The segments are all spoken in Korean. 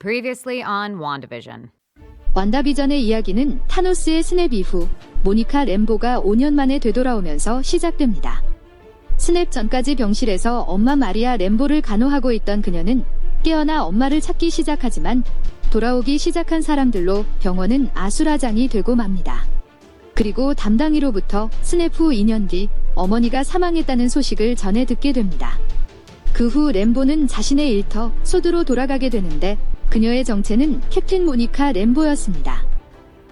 Previously on WandaVision. 완다비전의 이야기는 타노스의 스냅 이후 모니카 램보가 5년 만에 되돌아오면서 시작됩니다. 스냅 전까지 병실에서 엄마 마리아 램보를 간호하고 있던 그녀는 깨어나 엄마를 찾기 시작하지만 돌아오기 시작한 사람들로 병원은 아수라장이 되고 맙니다. 그리고 담당이로부터 스냅 후 2년 뒤 어머니가 사망했다는 소식을 전해 듣게 됩니다. 그 후 램보는 자신의 일터 소드로 돌아가게 되는데 그녀의 정체는 캡틴 모니카 램보였습니다.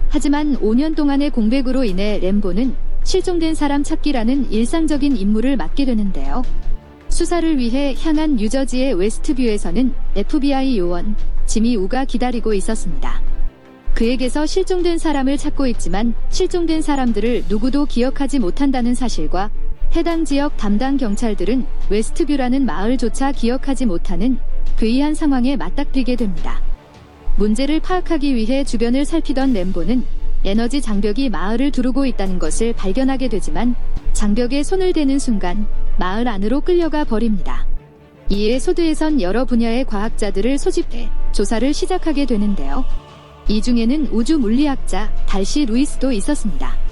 하지만 5년 동안의 공백으로 인해 램보는 실종된 사람 찾기라는 일상적인 임무를 맡게 되는데요. 수사를 위해 향한 뉴저지의 웨스트뷰에서는 FBI 요원 지미 우가 기다리고 있었습니다. 그에게서 실종된 사람을 찾고 있지만 실종된 사람들을 누구도 기억하지 못한다는 사실과 해당 지역 담당 경찰들은 웨스트뷰라는 마을조차 기억하지 못하는 괴이한 상황에 맞닥뜨리게 됩니다. 문제를 파악하기 위해 주변을 살피던 램보는 에너지 장벽이 마을을 두르고 있다는 것을 발견하게 되지만 장벽에 손을 대는 순간 마을 안으로 끌려가 버립니다. 이에 소드에선 여러 분야의 과학자들을 소집해 조사를 시작하게 되는데요. 이 중에는 우주 물리학자 달시 루이스도 있었습니다.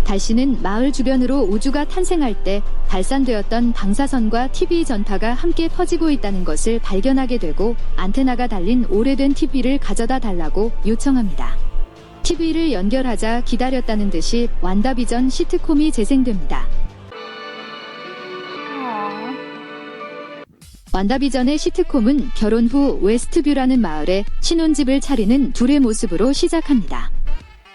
달시는 마을 주변으로 우주가 탄생할 때 발산되었던 방사선과 TV 전파가 함께 퍼지고 있다는 것을 발견하게 되고 안테나가 달린 오래된 TV를 가져다 달라고 요청합니다. TV를 연결하자 기다렸다는 듯이 완다비전 시트콤이 재생됩니다. 완다비전의 시트콤은 결혼 후 웨스트뷰라는 마을에 신혼집을 차리는 둘의 모습으로 시작합니다.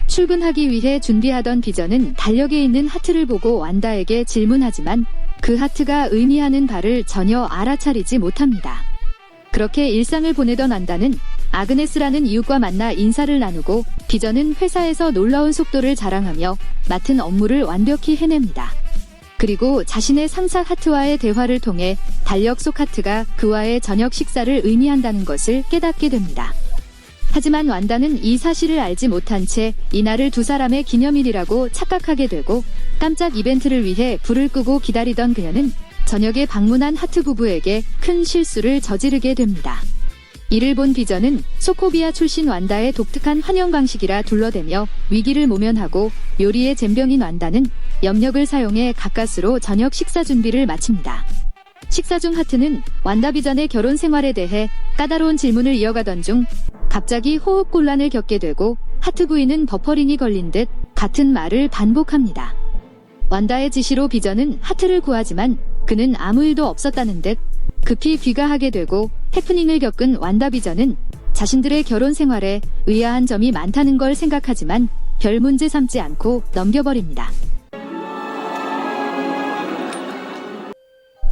출근하기 위해 준비하던 비전은 달력에 있는 하트를 보고 완다에게 질문하지만 그 하트가 의미하는 바를 전혀 알아차리지 못합니다. 그렇게 일상을 보내던 완다는 아그네스라는 이웃과 만나 인사를 나누고 비전은 회사에서 놀라운 속도를 자랑하며 맡은 업무를 완벽히 해냅니다. 그리고 자신의 상사 하트와의 대화를 통해 달력 속 하트가 그와의 저녁 식사를 의미한다는 것을 깨닫게 됩니다. 하지만 완다는 이 사실을 알지 못한 채 이날을 두 사람의 기념일이라고 착각하게 되고 깜짝 이벤트를 위해 불을 끄고 기다리던 그녀는 저녁에 방문한 하트 부부에게 큰 실수를 저지르게 됩니다. 이를 본 비전은 소코비아 출신 완다의 독특한 환영 방식이라 둘러대며 위기를 모면하고 요리의 젬병인 완다는 염력을 사용해 가까스로 저녁 식사 준비를 마칩니다. 식사 중 하트는 완다비전의 결혼 생활에 대해 까다로운 질문을 이어가던 중 갑자기 호흡곤란을 겪게 되고 하트 부인은 버퍼링이 걸린 듯 같은 말을 반복합니다. 완다의 지시로 비전은 하트를 구하지만 그는 아무 일도 없었다는 듯 급히 귀가하게 되고 해프닝을 겪은 완다비전은 자신들의 결혼 생활에 의아한 점이 많다는 걸 생각하지만 별 문제 삼지 않고 넘겨버립니다.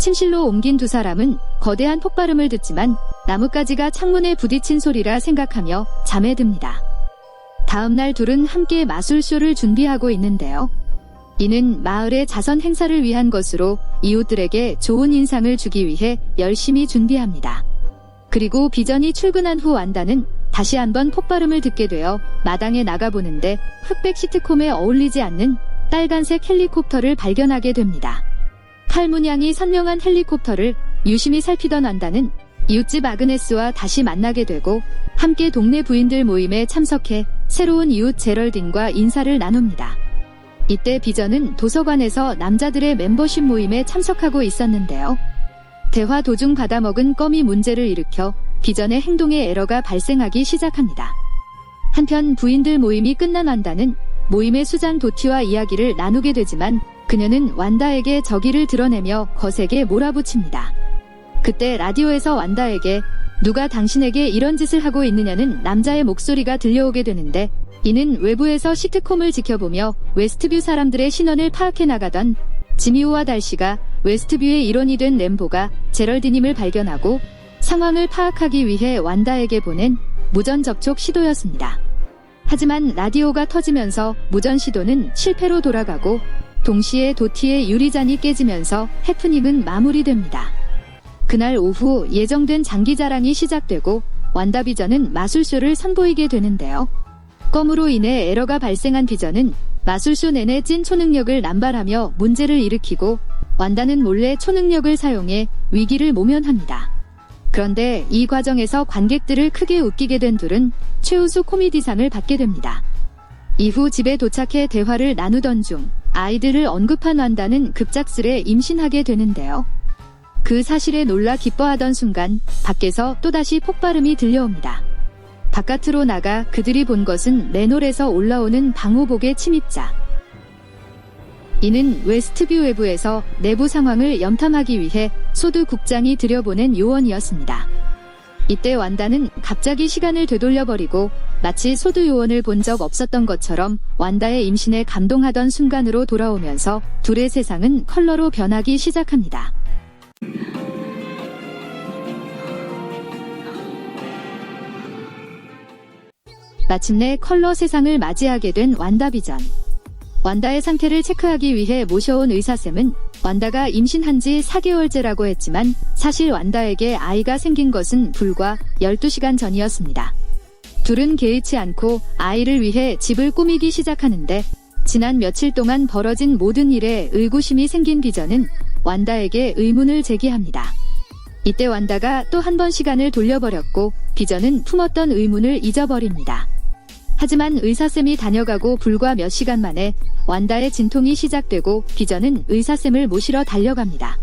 침실로 옮긴 두 사람은 거대한 폭발음을 듣지만 나뭇가지가 창문에 부딪힌 소리라 생각하며 잠에 듭니다. 다음날 둘은 함께 마술쇼를 준비하고 있는데요. 이는 마을의 자선 행사를 위한 것으로 이웃들에게 좋은 인상을 주기 위해 열심히 준비합니다. 그리고 비전이 출근한 후 완다는 다시 한번 폭발음을 듣게 되어 마당에 나가보는데 흑백 시트콤에 어울리지 않는 빨간색 헬리콥터를 발견하게 됩니다. 칼 문양이 선명한 헬리콥터를 유심히 살피던 완다는 이웃집 아그네스와 다시 만나게 되고 함께 동네 부인들 모임에 참석해 새로운 이웃 제럴딘과 인사를 나눕니다. 이때 비전은 도서관에서 남자들의 멤버십 모임에 참석하고 있었는데요. 대화 도중 받아먹은 껌이 문제를 일으켜 비전의 행동에 에러가 발생하기 시작합니다. 한편 부인들 모임이 끝난 완다는 모임의 수장 도티와 이야기를 나누게 되지만 그녀는 완다에게 적의를 드러내며 거세게 몰아붙입니다. 그때 라디오에서 완다에게 누가 당신에게 이런 짓을 하고 있느냐는 남자의 목소리가 들려오게 되는데 이는 외부에서 시트콤을 지켜보며 웨스트뷰 사람들의 신원을 파악해 나가던 지미우와 달시가 웨스트뷰의 일원이 된 램보가 제럴디님을 발견하고 상황을 파악하기 위해 완다에게 보낸 무전 접촉 시도였습니다. 하지만 라디오가 터지면서 무전 시도는 실패로 돌아가고 동시에 도티의 유리잔이 깨지면서 해프닝은 마무리됩니다. 그날 오후 예정된 장기자랑이 시작되고 완다비전은 마술쇼를 선보이게 되는데요. 껌으로 인해 에러가 발생한 비전은 마술쇼 내내 찐 초능력을 남발하며 문제를 일으키고 완다는 몰래 초능력을 사용해 위기를 모면합니다. 그런데 이 과정에서 관객들을 크게 웃기게 된 둘은 최우수 코미디상을 받게 됩니다. 이후 집에 도착해 대화를 나누던 중 아이들을 언급한 완다는 급작스레 임신하게 되는데요. 그 사실에 놀라 기뻐하던 순간 밖에서 또다시 폭발음이 들려옵니다. 바깥으로 나가 그들이 본 것은 맨홀에서 올라오는 방호복의 침입자. 이는 웨스트뷰 외부에서 내부 상황을 염탐하기 위해 소드 국장이 들여보낸 요원이었습니다. 이때 완다는 갑자기 시간을 되돌려버리고 마치 소드 요원을 본 적 없었던 것처럼 완다의 임신에 감동하던 순간으로 돌아오면서 둘의 세상은 컬러로 변하기 시작합니다. 마침내 컬러 세상을 맞이하게 된 완다비전. 완다의 상태를 체크하기 위해 모셔온 의사쌤은 완다가 임신한 지 4개월째라고 했지만 사실 완다에게 아이가 생긴 것은 불과 12시간 전이었습니다. 둘은 개의치 않고 아이를 위해 집을 꾸미기 시작하는데 지난 며칠 동안 벌어진 모든 일에 의구심이 생긴 비전은 완다에게 의문을 제기합니다. 이때 완다가 또 한 번 시간을 돌려버렸고 비전은 품었던 의문을 잊어버립니다. 하지만 의사쌤이 다녀가고 불과 몇 시간 만에 완다의 진통이 시작되고 비전은 의사쌤을 모시러 달려갑니다.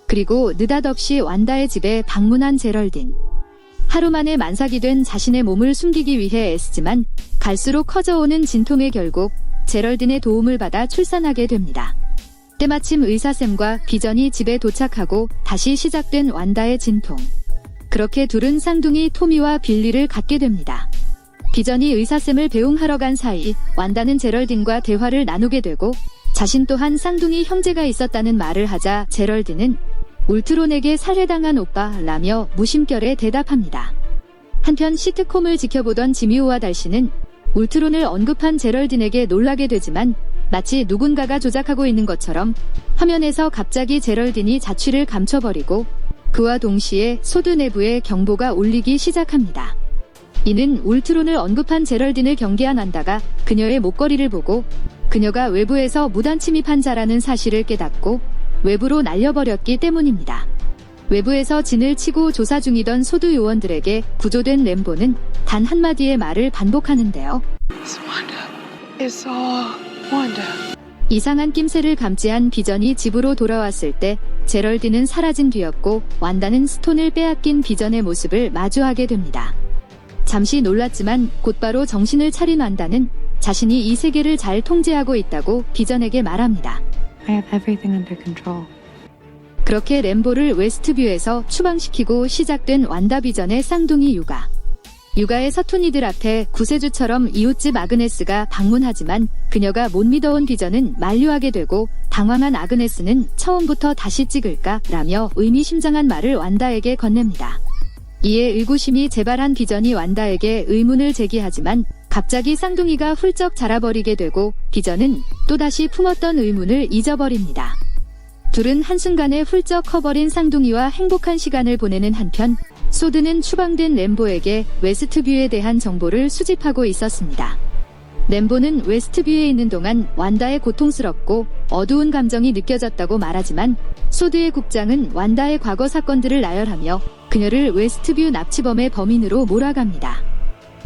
그리고 느닷없이 완다의 집에 방문한 제럴딘. 하루 만에 만삭이 된 자신의 몸을 숨기기 위해 애쓰지만 갈수록 커져오는 진통에 결국 제럴딘의 도움을 받아 출산하게 됩니다. 때마침 의사쌤과 비전이 집에 도착하고 다시 시작된 완다의 진통. 그렇게 둘은 쌍둥이 토미와 빌리를 갖게 됩니다. 비전이 의사쌤을 배웅하러 간 사이 완다는 제럴딘과 대화를 나누게 되고 자신 또한 쌍둥이 형제가 있었다는 말을 하자 제럴딘은 울트론에게 살해당한 오빠라며 무심결에 대답합니다. 한편 시트콤을 지켜보던 지미오와 달시는 울트론을 언급한 제럴딘에게 놀라게 되지만 마치 누군가가 조작하고 있는 것처럼 화면에서 갑자기 제럴딘이 자취를 감춰버리고 그와 동시에 소드 내부에 경보가 울리기 시작합니다. 이는 울트론을 언급한 제럴딘을 경계한 완다가 그녀의 목걸이를 보고 그녀가 외부에서 무단 침입한 자라는 사실을 깨닫고 외부로 날려버렸기 때문입니다. 외부에서 진을 치고 조사 중이던 소드 요원들에게 구조된 램보는 단 한마디의 말을 반복하는데요. It's all Wanda. 이상한 낌새를 감지한 비전이 집으로 돌아왔을 때 제럴딘은 사라진 뒤였고 완다는 스톤을 빼앗긴 비전의 모습을 마주하게 됩니다. 잠시 놀랐지만 곧바로 정신을 차린 완다는 자신이 이 세계를 잘 통제하고 있다고 비전에게 말합니다. I have everything under control. 그렇게 램보를 웨스트뷰에서 추방시키고 시작된 완다 비전의 쌍둥이 육아. 육아의 서툰이들 앞에 구세주처럼 이웃집 아그네스가 방문하지만 그녀가 못 믿어온 비전은 만류하게 되고 당황한 아그네스는 처음부터 다시 찍을까? 라며 의미심장한 말을 완다에게 건넵니다. 이에 의구심이 재발한 비전이 완다에게 의문을 제기하지만 갑자기 쌍둥이가 훌쩍 자라버리게 되고 비전은 또다시 품었던 의문을 잊어버립니다. 둘은 한순간에 훌쩍 커버린 쌍둥이와 행복한 시간을 보내는 한편 소드는 추방된 램보에게 웨스트뷰에 대한 정보를 수집하고 있었습니다. 램보는 웨스트뷰에 있는 동안 완다의 고통스럽고 어두운 감정이 느껴졌다고 말하지만 소드의 국장은 완다의 과거 사건들을 나열하며 그녀를 웨스트뷰 납치범의 범인으로 몰아갑니다.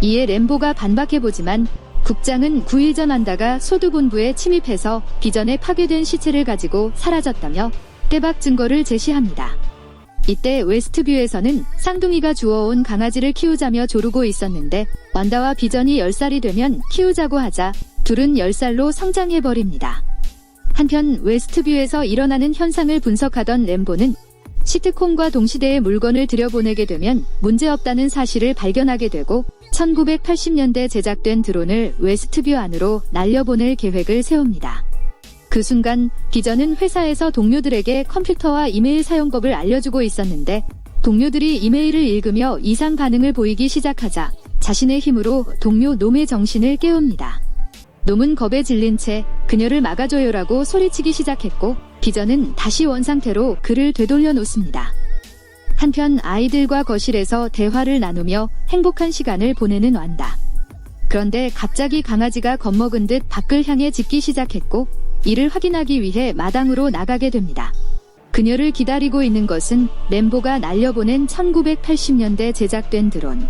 이에 램보가 반박해보지만 국장은 9일 전 완다가 소드 본부에 침입해서 비전에 파괴된 시체를 가지고 사라졌다며 때박 증거를 제시합니다. 이때 웨스트뷰에서는 쌍둥이가 주워온 강아지를 키우자며 조르고 있었는데 완다와 비전이 10살이 되면 키우자고 하자 둘은 10살로 성장해버립니다. 한편 웨스트뷰에서 일어나는 현상을 분석하던 램보는 시트콤과 동시대의 물건을 들여보내게 되면 문제없다는 사실을 발견하게 되고 1980년대 제작된 드론을 웨스트뷰 안으로 날려보낼 계획을 세웁니다. 그 순간 비전은 회사에서 동료들에게 컴퓨터와 이메일 사용법을 알려주고 있었는데 동료들이 이메일을 읽으며 이상 반응을 보이기 시작하자 자신의 힘으로 동료 놈의 정신을 깨웁니다. 놈은 겁에 질린 채 그녀를 막아줘요라고 소리치기 시작했고 비전은 다시 원상태로 그를 되돌려 놓습니다. 한편 아이들과 거실에서 대화를 나누며 행복한 시간을 보내는 완다. 그런데 갑자기 강아지가 겁먹은 듯 밖을 향해 짖기 시작했고 이를 확인하기 위해 마당으로 나가게 됩니다. 그녀를 기다리고 있는 것은 램보가 날려보낸 1980년대 제작된 드론.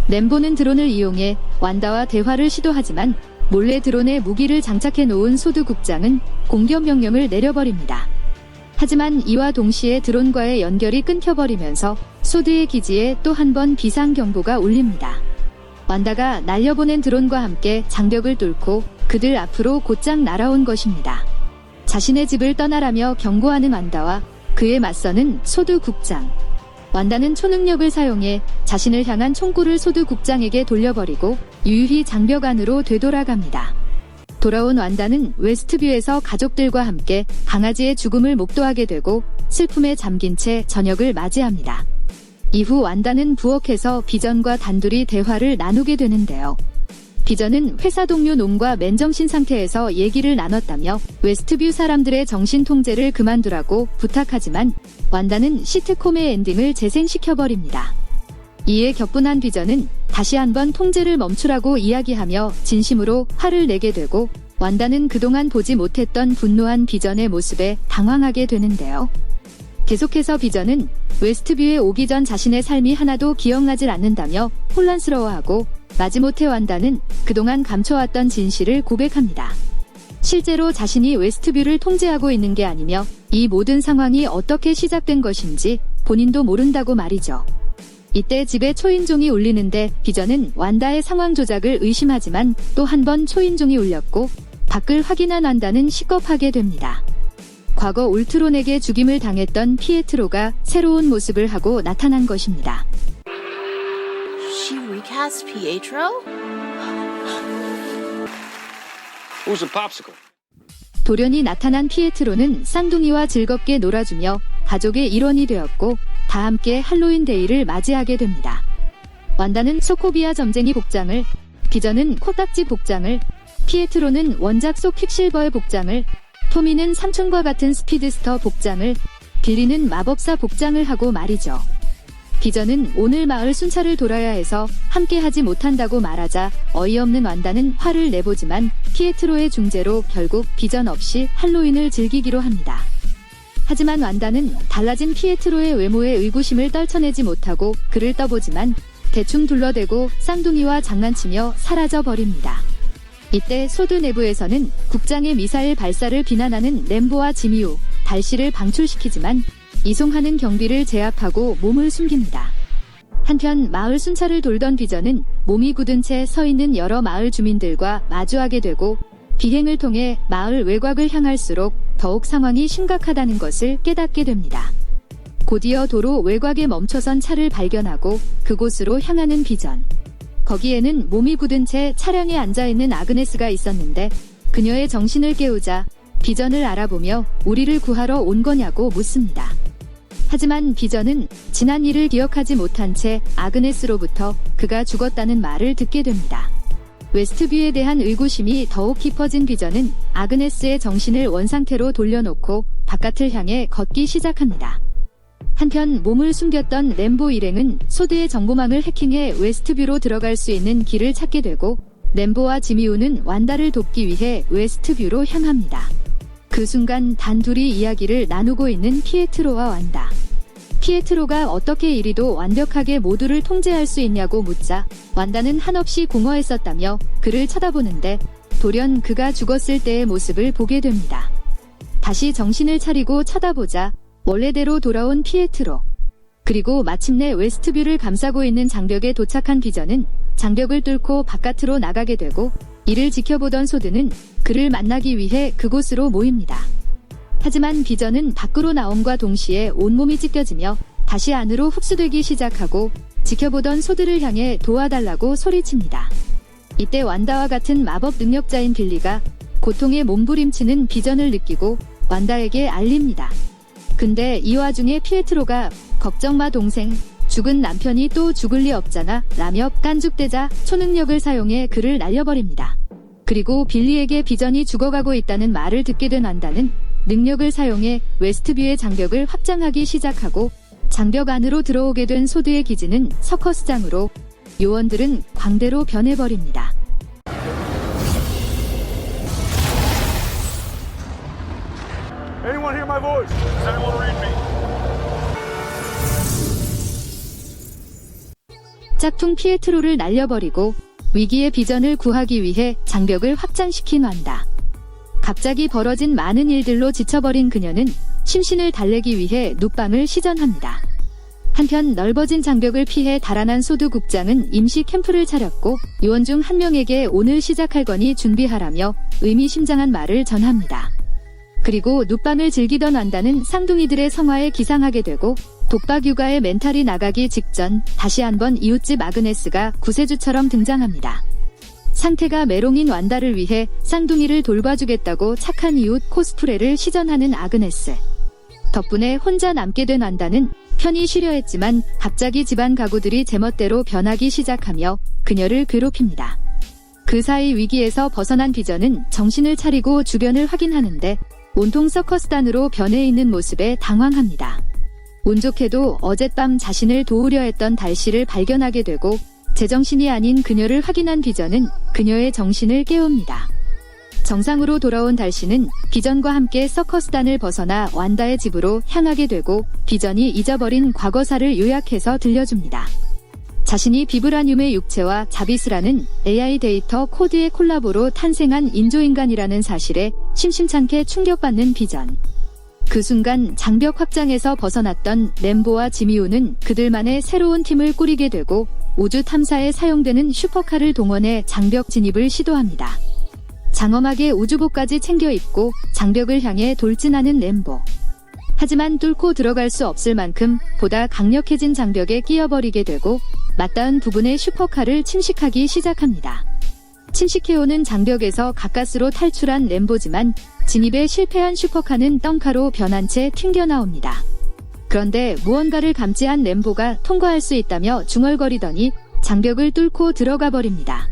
램보는 드론을 이용해 완다와 대화를 시도하지만 몰래 드론에 무기를 장착해 놓은 소드 국장은 공격 명령을 내려버립니다. 하지만 이와 동시에 드론과의 연결이 끊겨버리면서 소드의 기지에 또 한 번 비상경보가 울립니다. 완다가 날려보낸 드론과 함께 장벽을 뚫고 그들 앞으로 곧장 날아온 것입니다. 자신의 집을 떠나라며 경고하는 완다와 그에 맞서는 소드 국장. 완다는 초능력을 사용해 자신을 향한 총구를 소드 국장에게 돌려버리고 유유히 장벽 안으로 되돌아갑니다. 돌아온 완다는 웨스트뷰에서 가족들과 함께 강아지의 죽음을 목도하게 되고 슬픔에 잠긴 채 저녁을 맞이합니다. 이후 완다는 부엌에서 비전과 단둘이 대화를 나누게 되는데요. 비전은 회사 동료 놈과 맨정신 상태에서 얘기를 나눴다며 웨스트뷰 사람들의 정신 통제를 그만두라고 부탁하지만 완다는 시트콤의 엔딩을 재생시켜버립니다. 이에 격분한 비전은 다시 한번 통제를 멈추라고 이야기하며 진심으로 화를 내게 되고 완다는 그동안 보지 못했던 분노한 비전의 모습에 당황하게 되는데요. 계속해서 비전은 웨스트뷰에 오기 전 자신의 삶이 하나도 기억나질 않는다며 혼란스러워하고 마지못해 완다는 그동안 감춰왔던 진실을 고백합니다. 실제로 자신이 웨스트뷰를 통제하고 있는 게 아니며 이 모든 상황이 어떻게 시작된 것인지 본인도 모른다고 말이죠. 이때 집에 초인종이 울리는데 비전은 완다의 상황 조작을 의심하지만 또 한 번 초인종이 울렸고 밖을 확인한 완다는 시겁하게 됩니다. 과거 울트론에게 죽임을 당했던 피에트로가 새로운 모습을 하고 나타난 것입니다. She recast Pietro? Who's a popsicle? 돌연히 나타난 피에트로는 쌍둥이와 즐겁게 놀아주며 가족의 일원이 되었고 다 함께 할로윈 데이를 맞이하게 됩니다. 완다는 소코비아 점쟁이 복장을, 비전은 코딱지 복장을, 피에트로는 원작 속 퀵실버의 복장을, 토미는 삼촌과 같은 스피드스터 복장을, 빌리는 마법사 복장을 하고 말이죠. 비전은 오늘 마을 순찰을 돌아야 해서 함께 하지 못한다고 말하자 어이없는 완다는 화를 내보지만 피에트로의 중재로 결국 비전 없이 할로윈을 즐기기로 합니다. 하지만 완다는 달라진 피에트로의 외모에 의구심을 떨쳐내지 못하고 그를 떠보지만 대충 둘러대고 쌍둥이와 장난치며 사라져버립니다. 이때 소드 내부에서는 국장의 미사일 발사를 비난하는 램보와 지미우, 달씨를 방출시키지만 이송하는 경비를 제압하고 몸을 숨깁니다. 한편 마을 순찰을 돌던 비전은 몸이 굳은 채 서 있는 여러 마을 주민들과 마주하게 되고 비행을 통해 마을 외곽을 향할수록 더욱 상황이 심각하다는 것을 깨닫게 됩니다. 곧이어 도로 외곽에 멈춰선 차를 발견하고 그곳으로 향하는 비전. 거기에는 몸이 굳은 채 차량에 앉아있는 아그네스가 있었는데 그녀의 정신을 깨우자 비전을 알아보며 우리를 구하러 온 거냐고 묻습니다. 하지만 비전은 지난 일을 기억하지 못한 채 아그네스로부터 그가 죽었다는 말을 듣게 됩니다. 웨스트뷰에 대한 의구심이 더욱 깊어진 비전은 아그네스의 정신을 원상태로 돌려놓고 바깥을 향해 걷기 시작합니다. 한편 몸을 숨겼던 램보 일행은 소드의 정보망을 해킹해 웨스트뷰로 들어갈 수 있는 길을 찾게 되고 램보와 지미우는 완다를 돕기 위해 웨스트뷰로 향합니다. 그 순간 단둘이 이야기를 나누고 있는 피에트로와 완다. 피에트로가 어떻게 이리도 완벽하게 모두를 통제할 수 있냐고 묻자 완다는 한없이 공허했었다며 그를 쳐다보는데 돌연 그가 죽었을 때의 모습을 보게 됩니다. 다시 정신을 차리고 쳐다보자 원래대로 돌아온 피에트로. 그리고 마침내 웨스트뷰를 감싸고 있는 장벽에 도착한 비전은 장벽을 뚫고 바깥으로 나가게 되고 이를 지켜보던 소드는 그를 만나기 위해 그곳으로 모입니다. 하지만 비전은 밖으로 나옴과 동시에 온몸이 찢겨지며 다시 안으로 흡수되기 시작하고 지켜보던 소드를 향해 도와달라고 소리칩니다. 이때 완다와 같은 마법 능력자인 빌리가 고통에 몸부림치는 비전을 느끼고 완다에게 알립니다. 근데 이 와중에 피에트로가 걱정 마 동생, 죽은 남편이 또 죽을 리 없잖아 라며 깐죽대자 초능력을 사용해 그를 날려버립니다. 그리고 빌리에게 비전이 죽어가고 있다는 말을 듣게 된 완다는 능력을 사용해 웨스트뷰의 장벽을 확장하기 시작하고 장벽 안으로 들어오게 된 소드의 기지는 서커스장으로 요원들은 광대로 변해버립니다. Anyone hear my voice? Does anyone read me? 짝퉁 피에트로를 날려버리고 위기의 비전을 구하기 위해 장벽을 확장시킨 완다. 갑자기 벌어진 많은 일들로 지쳐버린 그녀는 심신을 달래기 위해 눕방을 시전합니다. 한편 넓어진 장벽을 피해 달아난 소두 국장은 임시 캠프를 차렸고 요원 중 한 명에게 오늘 시작할 거니 준비하라며 의미심장한 말을 전합니다. 그리고 눕방을 즐기던 완다는 쌍둥이들의 성화에 기상하게 되고 독박 육아의 멘탈이 나가기 직전 다시 한번 이웃집 아그네스가 구세주처럼 등장합니다. 상태가 메롱인 완다를 위해 쌍둥이를 돌봐주겠다고 착한 이웃 코스프레를 시전하는 아그네스. 덕분에 혼자 남게 된 완다는 편히 쉬려 했지만 갑자기 집안 가구들이 제멋대로 변하기 시작하며 그녀를 괴롭힙니다. 그 사이 위기에서 벗어난 비전은 정신을 차리고 주변을 확인하는데 온통 서커스단으로 변해 있는 모습에 당황합니다. 운 좋게도 어젯밤 자신을 도우려 했던 달씨를 발견하게 되고 제정신이 아닌 그녀를 확인한 비전은 그녀의 정신을 깨웁니다. 정상으로 돌아온 달씨는 비전과 함께 서커스단을 벗어나 완다의 집으로 향하게 되고 비전이 잊어버린 과거사를 요약해서 들려줍니다. 자신이 비브라늄의 육체와 자비스라는 AI 데이터 코드의 콜라보로 탄생한 인조인간이라는 사실에 심심찮게 충격받는 비전. 그 순간 장벽 확장에서 벗어났던 램보와 지미우는 그들만의 새로운 팀을 꾸리게 되고 우주 탐사에 사용되는 슈퍼카를 동원해 장벽 진입을 시도합니다. 장엄하게 우주복까지 챙겨 입고 장벽을 향해 돌진하는 램보. 하지만 뚫고 들어갈 수 없을 만큼 보다 강력해진 장벽에 끼어버리게 되고 맞닿은 부분의 슈퍼카를 침식하기 시작합니다. 침식해오는 장벽에서 가까스로 탈출한 램보지만 진입에 실패한 슈퍼카는 덩카로 변한 채 튕겨나옵니다. 그런데 무언가를 감지한 램보가 통과할 수 있다며 중얼거리더니 장벽을 뚫고 들어가 버립니다.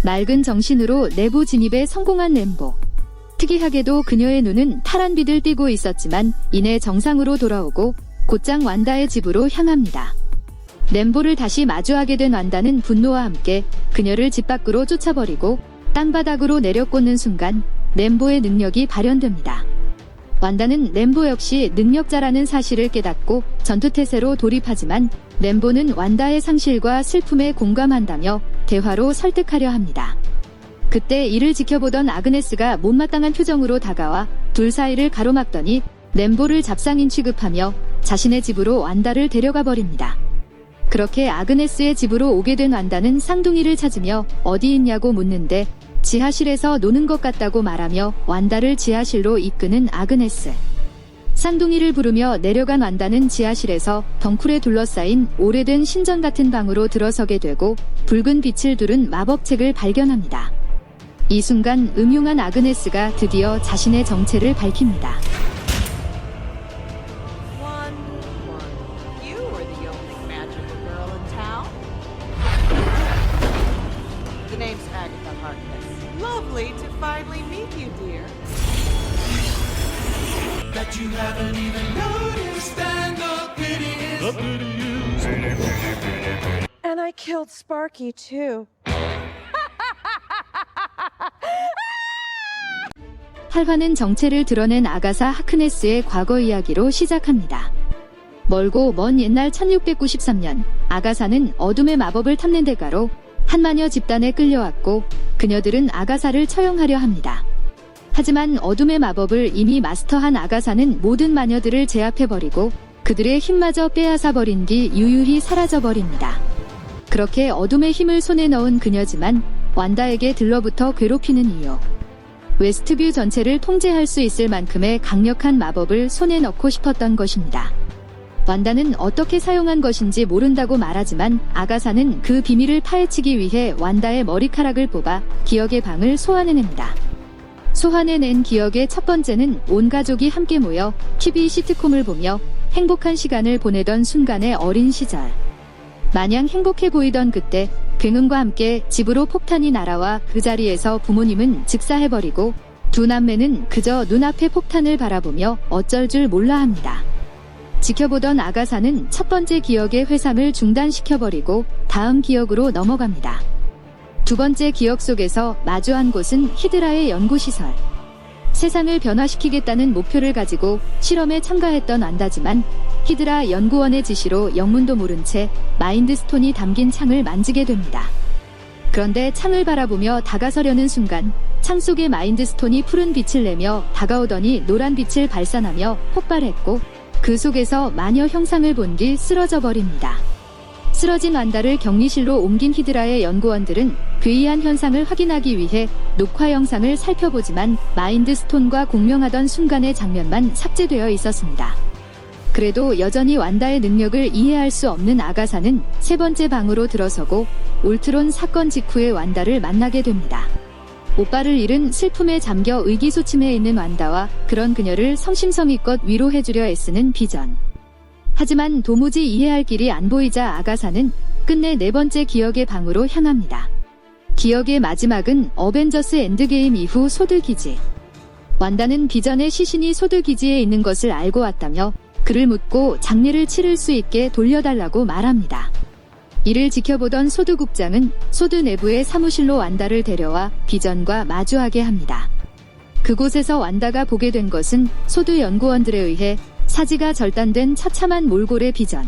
맑은 정신으로 내부 진입에 성공한 램보. 특이하게도 그녀의 눈은 파란 빛을 띠고 있었지만 이내 정상으로 돌아오고 곧장 완다의 집으로 향합니다. 램보를 다시 마주하게 된 완다는 분노와 함께 그녀를 집 밖으로 쫓아버리고 땅바닥으로 내려꽂는 순간 램보의 능력이 발현됩니다. 완다는 램보 역시 능력자라는 사실을 깨닫고 전투태세로 돌입하지만 램보는 완다의 상실과 슬픔에 공감한다며 대화로 설득하려 합니다. 그때 이를 지켜보던 아그네스가 못마땅한 표정으로 다가와 둘 사이를 가로막더니 램보를 잡상인 취급하며 자신의 집으로 완다를 데려가 버립니다. 그렇게 아그네스의 집으로 오게 된 완다는 쌍둥이를 찾으며 어디 있냐고 묻는데 지하실에서 노는 것 같다고 말하며 완다를 지하실로 이끄는 아그네스. 쌍둥이를 부르며 내려간 완다는 지하실에서 덩쿨에 둘러싸인 오래된 신전 같은 방으로 들어서게 되고 붉은 빛을 두른 마법책을 발견합니다. 이 순간 음흉한 아그네스가 드디어 자신의 정체를 밝힙니다. You were the only magical girl in town. The name's Agatha Harkness. Lovely to finally meet you, dear. That you haven't even noticed, and the pity is. And I killed Sparky too. 활활한 정체를 드러낸 아가사 하크네스의 과거 이야기로 시작합니다. 멀고 먼 옛날 1693년 아가사는 어둠의 마법을 탐낸 대가로 한 마녀 집단에 끌려왔고 그녀들은 아가사를 처형하려 합니다. 하지만 어둠의 마법을 이미 마스터한 아가사는 모든 마녀들을 제압해버리고 그들의 힘마저 빼앗아버린 뒤 유유히 사라져버립니다. 그렇게 어둠의 힘을 손에 넣은 그녀지만 완다에게 들러붙어 괴롭히는 이유. 웨스트뷰 전체를 통제할 수 있을 만큼의 강력한 마법을 손에 넣고 싶었던 것입니다. 완다는 어떻게 사용한 것인지 모른다고 말하지만 아가사는 그 비밀을 파헤치기 위해 완다의 머리카락을 뽑아 기억의 방을 소환해냅니다. 소환해낸 기억의 첫 번째는 온 가족이 함께 모여 TV 시트콤을 보며 행복한 시간을 보내던 순간의 어린 시절. 마냥 행복해 보이던 그때 굉음과 함께 집으로 폭탄이 날아와 그 자리에서 부모님은 즉사해버리고 두 남매는 그저 눈앞의 폭탄을 바라보며 어쩔 줄 몰라 합니다. 지켜보던 아가사는 첫 번째 기억의 회상을 중단시켜버리고 다음 기억으로 넘어갑니다. 두 번째 기억 속에서 마주한 곳은 히드라의 연구시설. 세상을 변화시키겠다는 목표를 가지고 실험에 참가했던 완다지만 히드라 연구원의 지시로 영문도 모른 채 마인드스톤이 담긴 창을 만지게 됩니다. 그런데 창을 바라보며 다가서려는 순간 창 속의 마인드스톤이 푸른 빛을 내며 다가오더니 노란 빛을 발산하며 폭발했고 그 속에서 마녀 형상을 본 뒤 쓰러져 버립니다. 쓰러진 완다를 격리실로 옮긴 히드라의 연구원들은 괴이한 현상을 확인하기 위해 녹화 영상을 살펴보지만 마인드스톤과 공명하던 순간의 장면만 삭제되어 있었습니다. 그래도 여전히 완다의 능력을 이해할 수 없는 아가사는 세 번째 방으로 들어서고 올트론 사건 직후에 완다를 만나게 됩니다. 오빠를 잃은 슬픔에 잠겨 의기소침해 있는 완다와 그런 그녀를 성심성의껏 위로해주려 애쓰는 비전. 하지만 도무지 이해할 길이 안 보이자 아가사는 끝내 네 번째 기억의 방으로 향합니다. 기억의 마지막은 어벤져스 엔드게임 이후 소드기지. 완다는 비전의 시신이 소드기지에 있는 것을 알고 왔다며 그를 묻고 장례를 치를 수 있게 돌려달라고 말합니다. 이를 지켜보던 소드국장은 소드 내부의 사무실로 완다를 데려와 비전과 마주하게 합니다. 그곳에서 완다가 보게 된 것은 소드 연구원들에 의해 사지가 절단된 처참한 몰골의 비전.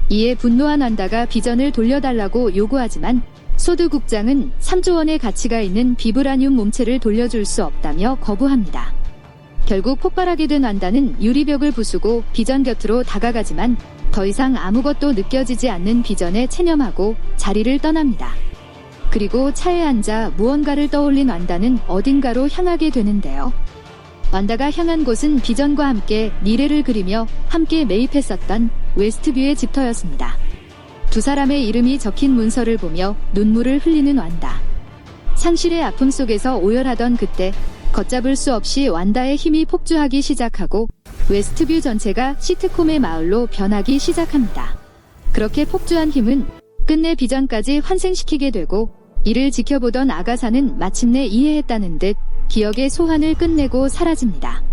이에 분노한 완다가 비전을 돌려달라고 요구하지만 소드국장은 3조 원의 가치가 있는 비브라늄 몸체를 돌려줄 수 없다며 거부합니다. 결국 폭발하게 된 완다는 유리벽을 부수고 비전 곁으로 다가가지만 더 이상 아무것도 느껴지지 않는 비전에 체념하고 자리를 떠납니다. 그리고 차에 앉아 무언가를 떠올린 완다는 어딘가로 향하게 되는데요. 완다가 향한 곳은 비전과 함께 미래를 그리며 함께 매입했었던 웨스트뷰의 집터였습니다. 두 사람의 이름이 적힌 문서를 보며 눈물을 흘리는 완다. 상실의 아픔 속에서 오열하던 그때 걷잡을 수 없이 완다의 힘이 폭주하기 시작하고 웨스트뷰 전체가 시트콤의 마을로 변하기 시작합니다. 그렇게 폭주한 힘은 끝내 비전까지 환생시키게 되고 이를 지켜보던 아가사는 마침내 이해했다는 듯 기억의 소환을 끝내고 사라집니다.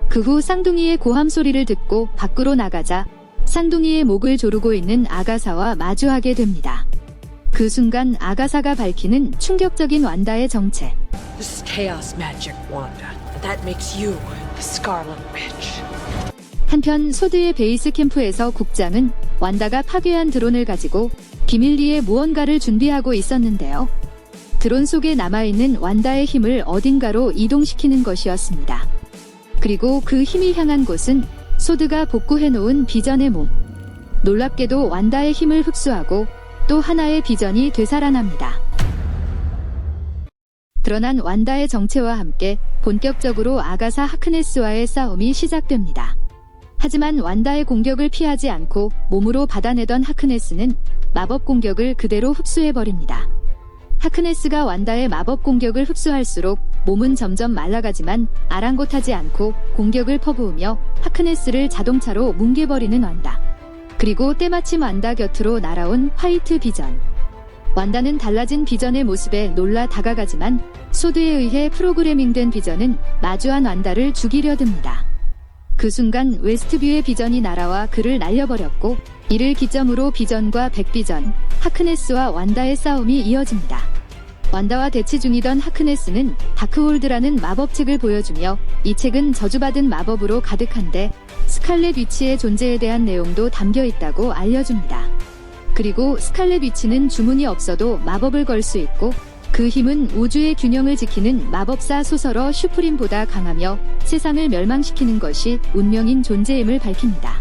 그 후 쌍둥이의 고함 소리를 듣고 밖으로 나가자 쌍둥이의 목을 조르고 있는 아가사와 마주하게 됩니다. 그 순간 아가사가 밝히는 충격적인 완다의 정체. This is chaos magic, Wanda. And that makes you the Scarlet Witch. 한편 소드의 베이스 캠프에서 국장은 완다가 파괴한 드론을 가지고 비밀리에 무언가를 준비하고 있었는데요. 드론 속에 남아있는 완다의 힘을 어딘가로 이동시키는 것이었습니다. 그리고 그 힘이 향한 곳은 소드가 복구해놓은 비전의 몸. 놀랍게도 완다의 힘을 흡수하고 또 하나의 비전이 되살아납니다. 드러난 완다의 정체와 함께 본격적으로 아가사 하크네스와의 싸움이 시작됩니다. 하지만 완다의 공격을 피하지 않고 몸으로 받아내던 하크네스는 마법 공격을 그대로 흡수해버립니다. 하크네스가 완다의 마법 공격을 흡수할수록 몸은 점점 말라가지만 아랑곳하지 않고 공격을 퍼부으며 하크네스를 자동차로 뭉개버리는 완다. 그리고 때마침 완다 곁으로 날아온 화이트 비전. 완다는 달라진 비전의 모습에 놀라 다가가지만 소드에 의해 프로그래밍된 비전은 마주한 완다를 죽이려 듭니다. 그 순간 웨스트뷰의 비전이 날아와 그를 날려버렸고 이를 기점으로 비전과 백비전, 하크네스와 완다의 싸움이 이어집니다. 완다와 대치 중이던 하크네스는 다크홀드라는 마법책을 보여주며 이 책은 저주받은 마법으로 가득한데 스칼렛 위치의 존재에 대한 내용도 담겨 있다고 알려줍니다. 그리고 스칼렛 위치는 주문이 없어도 마법을 걸 수 있고 그 힘은 우주의 균형을 지키는 마법사 소설어 슈프림보다 강하며 세상을 멸망시키는 것이 운명인 존재임을 밝힙니다.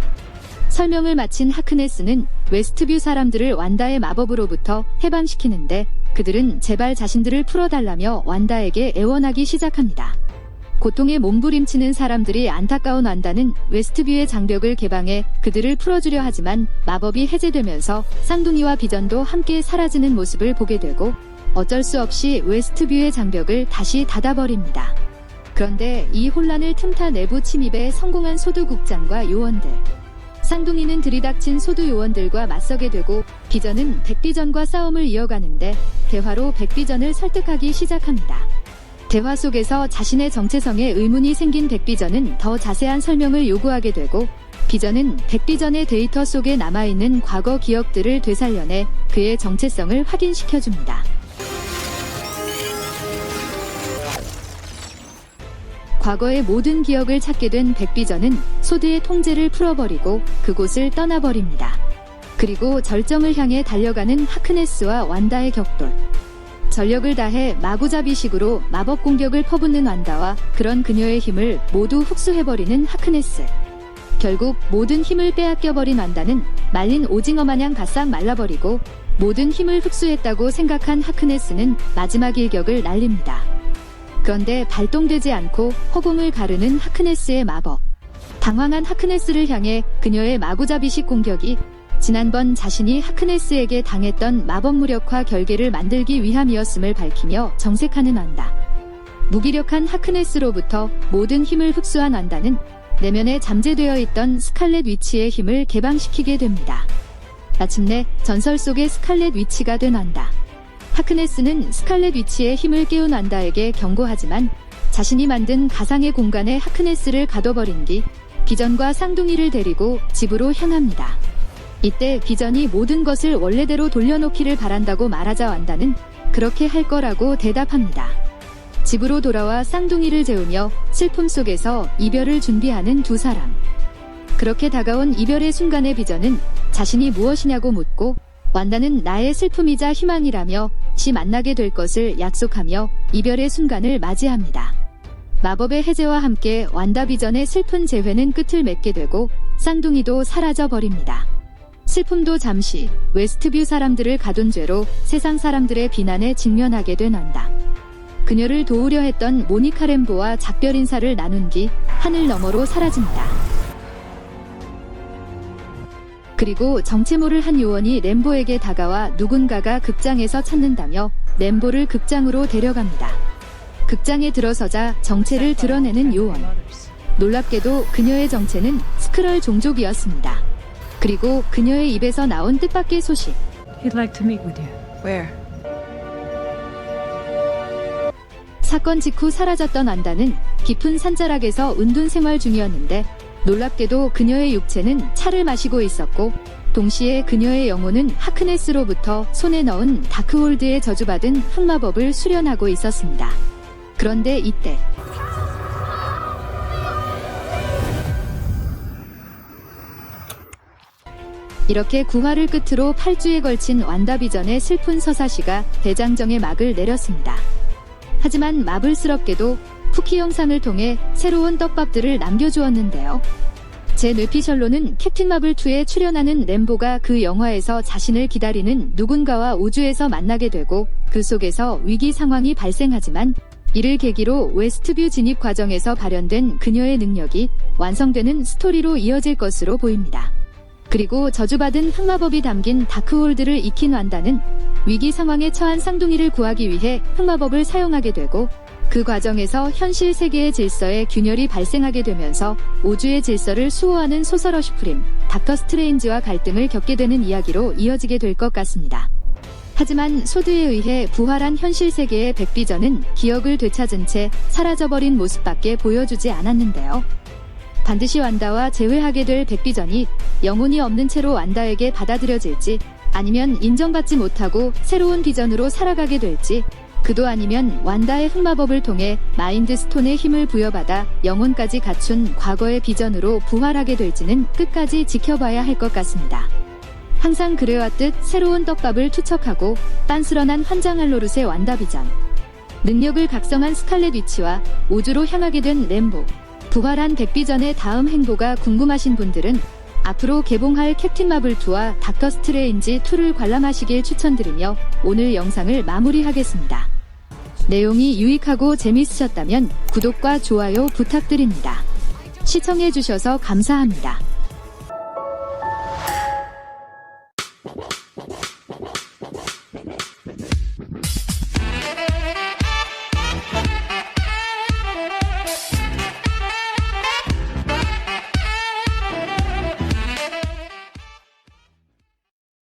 설명을 마친 하크네스는 웨스트뷰 사람들을 완다의 마법으로부터 해방시키는데 그들은 제발 자신들을 풀어달라며 완다에게 애원하기 시작합니다. 고통에 몸부림치는 사람들이 안타까운 완다는 웨스트뷰의 장벽을 개방해 그들을 풀어주려 하지만 마법이 해제되면서 쌍둥이와 비전도 함께 사라지는 모습을 보게 되고 어쩔 수 없이 웨스트뷰의 장벽을 다시 닫아버립니다. 그런데 이 혼란을 틈타 내부 침입에 성공한 소드국장과 요원들. 쌍둥이는 들이닥친 소드 요원들과 맞서게 되고 비전은 백비전과 싸움을 이어가는데 대화로 백비전을 설득하기 시작합니다. 대화 속에서 자신의 정체성에 의문이 생긴 백비전은 더 자세한 설명을 요구하게 되고 비전은 백비전의 데이터 속에 남아있는 과거 기억들을 되살려내 그의 정체성을 확인시켜줍니다. 과거의 모든 기억을 찾게 된 백비전은 소드의 통제를 풀어버리고 그곳을 떠나버립니다. 그리고 절정을 향해 달려가는 하크네스와 완다의 격돌. 전력을 다해 마구잡이식으로 마법 공격을 퍼붓는 완다와 그런 그녀의 힘을 모두 흡수해버리는 하크네스. 결국 모든 힘을 빼앗겨버린 완다는 말린 오징어 마냥 바싹 말라버리고 모든 힘을 흡수했다고 생각한 하크네스는 마지막 일격을 날립니다. 그런데 발동되지 않고 허공을 가르는 하크네스의 마법. 당황한 하크네스를 향해 그녀의 마구잡이식 공격이 지난번 자신이 하크네스에게 당했던 마법 무력화 결계를 만들기 위함이었음을 밝히며 정색하는 완다. 무기력한 하크네스로부터 모든 힘을 흡수한 완다는 내면에 잠재되어 있던 스칼렛 위치의 힘을 개방시키게 됩니다. 마침내 전설 속의 스칼렛 위치가 된 완다. 하크네스는 스칼렛 위치의 힘을 깨운 완다에게 경고하지만 자신이 만든 가상의 공간에 하크네스를 가둬버린 뒤 비전과 쌍둥이를 데리고 집으로 향합니다. 이때 비전이 모든 것을 원래대로 돌려놓기를 바란다고 말하자 완다는 그렇게 할 거라고 대답합니다. 집으로 돌아와 쌍둥이를 재우며 슬픔 속에서 이별을 준비하는 두 사람. 그렇게 다가온 이별의 순간의 비전은 자신이 무엇이냐고 묻고 완다는 나의 슬픔이자 희망이라며 다시 만나게 될 것을 약속하며 이별의 순간을 맞이합니다. 마법의 해제와 함께 완다 비전의 슬픈 재회는 끝을 맺게 되고 쌍둥이도 사라져 버립니다. 슬픔도 잠시 웨스트뷰 사람들을 가둔 죄로 세상 사람들의 비난에 직면하게 된 완다. 그녀를 도우려 했던 모니카 램보와 작별 인사를 나눈 뒤 하늘 너머로 사라집니다. 그리고 정체모를 한 요원이 램보에게 다가와 누군가가 극장에서 찾는다며 램보를 극장으로 데려갑니다. 극장에 들어서자 정체를 드러내는 요원. 놀랍게도 그녀의 정체는 스크럴 종족이었습니다. 그리고 그녀의 입에서 나온 뜻밖의 소식. He'd like to meet with you. Where? 사건 직후 사라졌던 완다는 깊은 산자락에서 은둔 생활 중이었는데 놀랍게도 그녀의 육체는 차를 마시고 있었고 동시에 그녀의 영혼은 하크네스로부터 손에 넣은 다크홀드에 저주받은 흑마법을 수련하고 있었습니다. 그런데 이때 이렇게 9화를 끝으로 8주에 걸친 완다비전의 슬픈 서사시가 대장정의 막을 내렸습니다. 하지만 마블스럽게도 쿠키 영상을 통해 새로운 떡밥들을 남겨주었는데요. 제 뇌피셜로는 캡틴 마블2에 출연하는 램보가 그 영화에서 자신을 기다리는 누군가와 우주에서 만나게 되고 그 속에서 위기 상황이 발생하지만 이를 계기로 웨스트뷰 진입 과정에서 발현된 그녀의 능력이 완성되는 스토리로 이어질 것으로 보입니다. 그리고 저주받은 흑마법이 담긴 다크홀드를 익힌 완다는 위기 상황에 처한 쌍둥이를 구하기 위해 흑마법을 사용하게 되고 그 과정에서 현실 세계의 질서에 균열이 발생하게 되면서 우주의 질서를 수호하는 소설어 슈프림, 닥터 스트레인지와 갈등을 겪게 되는 이야기로 이어지게 될 것 같습니다. 하지만 소드에 의해 부활한 현실 세계의 백비전은 기억을 되찾은 채 사라져버린 모습밖에 보여주지 않았는데요. 반드시 완다와 재회하게 될 백비전이 영혼이 없는 채로 완다에게 받아들여질지 아니면 인정받지 못하고 새로운 비전으로 살아가게 될지 그도 아니면 완다의 흑마법을 통해 마인드 스톤의 힘을 부여받아 영혼까지 갖춘 과거의 비전으로 부활하게 될지는 끝까지 지켜봐야 할 것 같습니다. 항상 그래왔듯 새로운 떡밥을 투척하고 빤스런한 환장할 노릇의 완다 비전. 능력을 각성한 스칼렛 위치와 우주로 향하게 된 램보. 부활한 백비전의 다음 행보가 궁금하신 분들은 앞으로 개봉할 캡틴 마블2와 닥터 스트레인지 2를 관람하시길 추천드리며 오늘 영상을 마무리하겠습니다. 내용이 유익하고 재밌으셨다면 구독과 좋아요 부탁드립니다. 시청해주셔서 감사합니다.